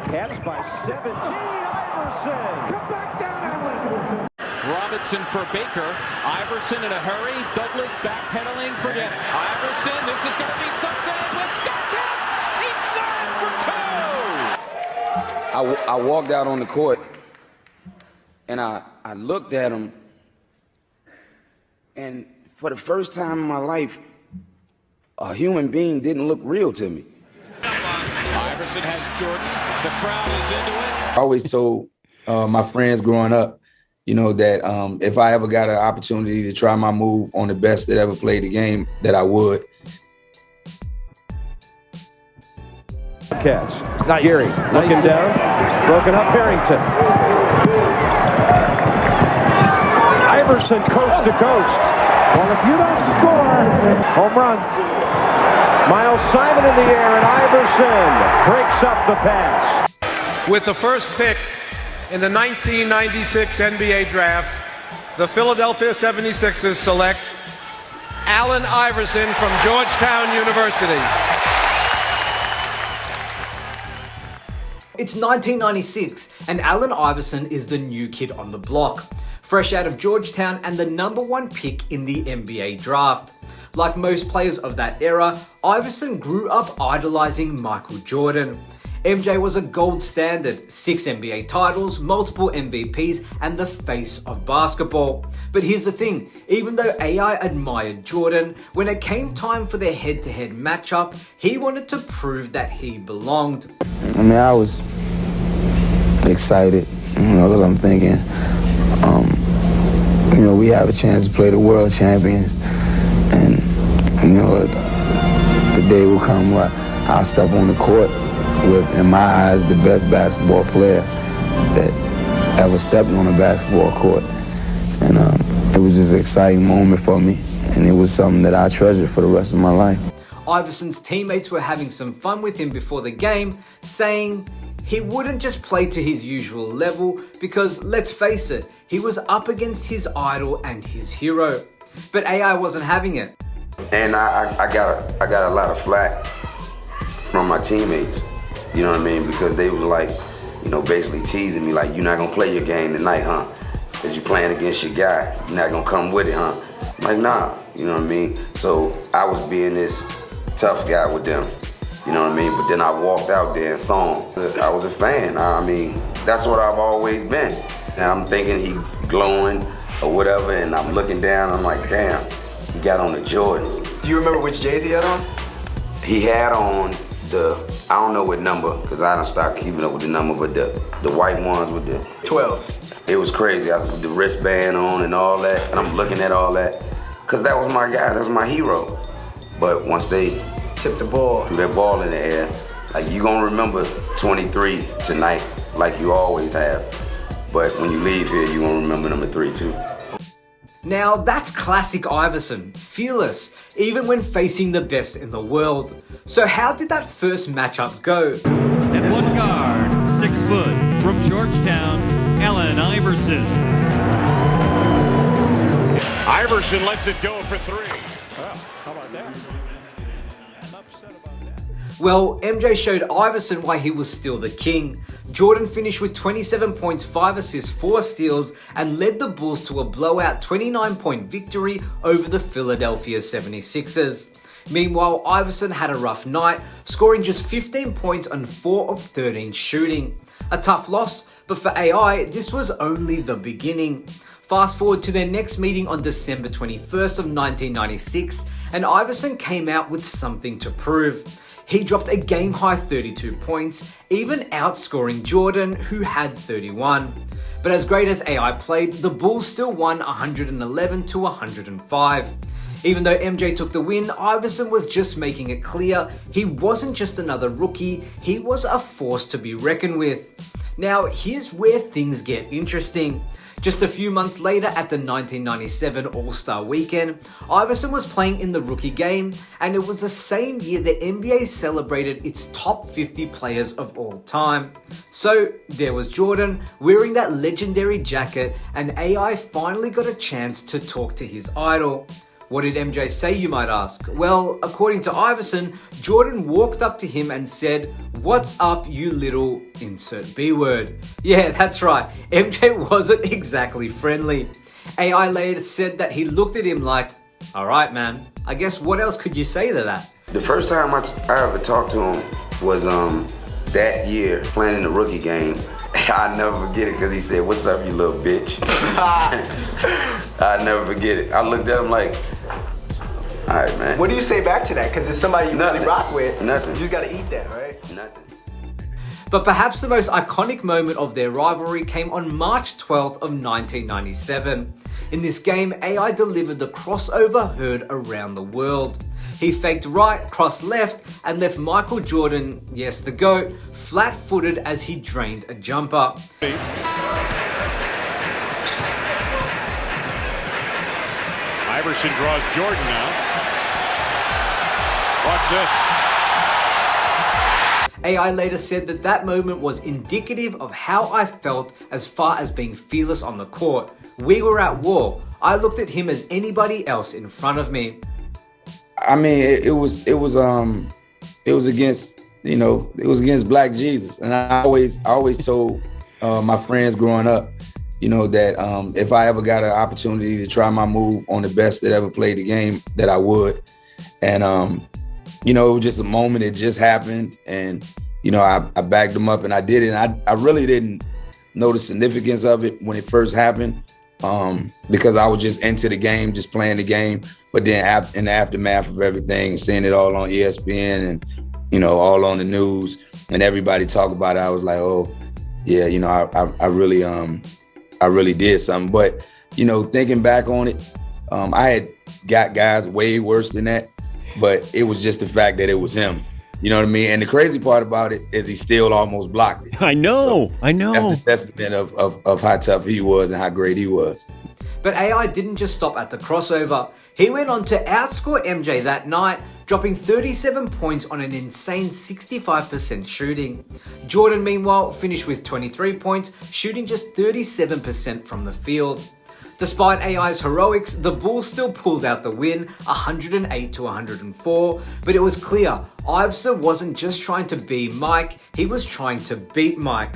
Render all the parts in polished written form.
Cats by 17. Iverson. Come back down, Iverson. Robinson for Baker. Iverson in a hurry. Douglas backpedaling. Forget it. Iverson, this is going to be something. We'll stack it. He's got it for two. I walked out on the court, and I looked at him, and for the first time in my life, a human being didn't look real to me. Iverson has Jordan. The crowd is into it. I always told my friends growing up, you know, that if I ever got an opportunity to try my move on the best that ever played the game, that I would. Catch. Not Gary. Looking down. Broken up Harrington. Iverson coast to coast. Well, if you don't score, home run. Miles Simon in the air, and Iverson breaks up the pass. With the first pick in the 1996 NBA Draft, the Philadelphia 76ers select Allen Iverson from Georgetown University. It's 1996, and Allen Iverson is the new kid on the block, fresh out of Georgetown and the #1 pick in the NBA draft. Like most players of that era, Iverson grew up idolizing Michael Jordan. MJ was a gold standard, 6 NBA titles, multiple MVPs, and the face of basketball. But here's the thing, even though AI admired Jordan, when it came time for their head-to-head matchup, he wanted to prove that he belonged. I mean, I was excited, you know, because I'm thinking, you know, we have a chance to play the world champions, and, you know, the day will come where I'll step on the court with, in my eyes, the best basketball player that ever stepped on a basketball court. And it was just an exciting moment for me, and it was something that I treasured for the rest of my life. Iverson's teammates were having some fun with him before the game, saying he wouldn't just play to his usual level because, let's face it, he was up against his idol and his hero. But AI wasn't having it. And I got a lot of flack from my teammates, you know what I mean? Because they were like, you know, basically teasing me like, you're not gonna play your game tonight, huh? Because you're playing against your guy. You're not gonna come with it, huh? I'm like, nah, you know what I mean? So I was being this tough guy with them, you know what I mean? But then I walked out there and saw him. I was a fan. I mean, that's what I've always been. And I'm thinking he glowing or whatever, and I'm looking down, I'm like, damn, he got on the Jordans. Do you remember which J's he had on? He had on the, I don't know what number, because I done stopped keeping up with the number, but the white ones with the 12s. It was crazy. I put the wristband on and all that, and I'm looking at all that, because that was my guy, that was my hero. But once they Tipped the ball. threw that ball in the air, like, you gonna remember 23 tonight, like you always have. But when you leave here, you gonna remember number 3 too. Now that's classic Iverson, fearless, even when facing the best in the world. So how did that first matchup go? And one guard, 6 foot, from Georgetown, Allen Iverson. Iverson lets it go for 3. Well, how about that? Well, MJ showed Iverson why he was still the king. Jordan finished with 27 points, 5 assists, 4 steals, and led the Bulls to a blowout 29-point victory over the Philadelphia 76ers. Meanwhile, Iverson had a rough night, scoring just 15 points on 4 of 13 shooting. A tough loss, but for AI, this was only the beginning. Fast forward to their next meeting on December 21st of 1996, and Iverson came out with something to prove. He dropped a game-high 32 points, even outscoring Jordan, who had 31. But as great as AI played, the Bulls still won 111 to 105. Even though MJ took the win, Iverson was just making it clear he wasn't just another rookie, he was a force to be reckoned with. Now, here's where things get interesting. Just a few months later at the 1997 All-Star Weekend, Iverson was playing in the rookie game, and it was the same year the NBA celebrated its top 50 players of all time. So there was Jordan wearing that legendary jacket, and AI finally got a chance to talk to his idol. What did MJ say, you might ask? Well, according to Iverson, Jordan walked up to him and said, "What's up, you little insert B word?" Yeah, that's right. MJ wasn't exactly friendly. AI later said that he looked at him like, "All right, man, I guess what else could you say to that?" The first time I ever talked to him was that year playing in the rookie game. I'll never forget it because he said, "What's up, you little bitch?" I'll never forget it. I looked at him like, all right, man. What do you say back to that? Because it's somebody you Nothing. really rock with. Nothing. You just gotta eat that, right? Nothing. But perhaps the most iconic moment of their rivalry came on March 12th of 1997. In this game, AI delivered the crossover heard around the world. He faked right, crossed left, and left Michael Jordan, yes, the GOAT, flat-footed as he drained a jumper. Iverson draws Jordan now. Watch this. AI later said that that moment was indicative of how I felt as far as being fearless on the court. We were at war. I looked at him as anybody else in front of me. I mean, it was against, it was against Black Jesus. And I always told my friends growing up, that if I ever got an opportunity to try my move on the best that ever played the game, that I would. And, it was just a moment. It just happened. And, I backed them up and I did it. And I really didn't know the significance of it when it first happened. Because I was just into the game, just playing the game. But then in the aftermath of everything, seeing it all on ESPN and, all on the news and everybody talk about it, I was like, oh, yeah, I really did something. But, thinking back on it, I had got guys way worse than that, but it was just the fact that it was him. You know what I mean? And the crazy part about it is he still almost blocked it. I know. That's the testament of how tough he was and how great he was. But AI didn't just stop at the crossover. He went on to outscore MJ that night, dropping 37 points on an insane 65% shooting. Jordan, meanwhile, finished with 23 points, shooting just 37% from the field. Despite AI's heroics, the Bulls still pulled out the win, 108 to 104, but it was clear Iverson wasn't just trying to be Mike, he was trying to beat Mike.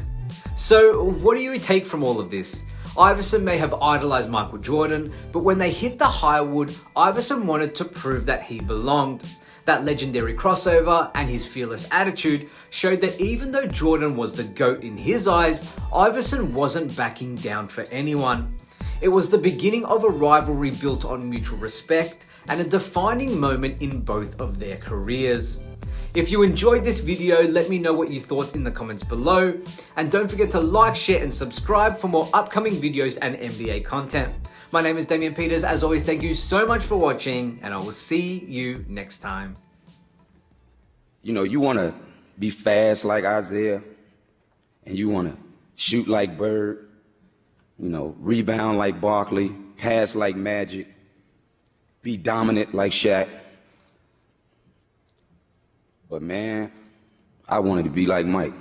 So what do you take from all of this? Iverson may have idolized Michael Jordan, but when they hit the high-wood, Iverson wanted to prove that he belonged. That legendary crossover and his fearless attitude showed that even though Jordan was the GOAT in his eyes, Iverson wasn't backing down for anyone. It was the beginning of a rivalry built on mutual respect and a defining moment in both of their careers. If you enjoyed this video, let me know what you thought in the comments below. And don't forget to like, share, and subscribe for more upcoming videos and NBA content. My name is Damian Peters. As always, thank you so much for watching, and I will see you next time. You want to be fast like Isaiah, and you want to shoot like Bird, rebound like Barkley, pass like Magic, be dominant like Shaq. But man, I wanted to be like Mike.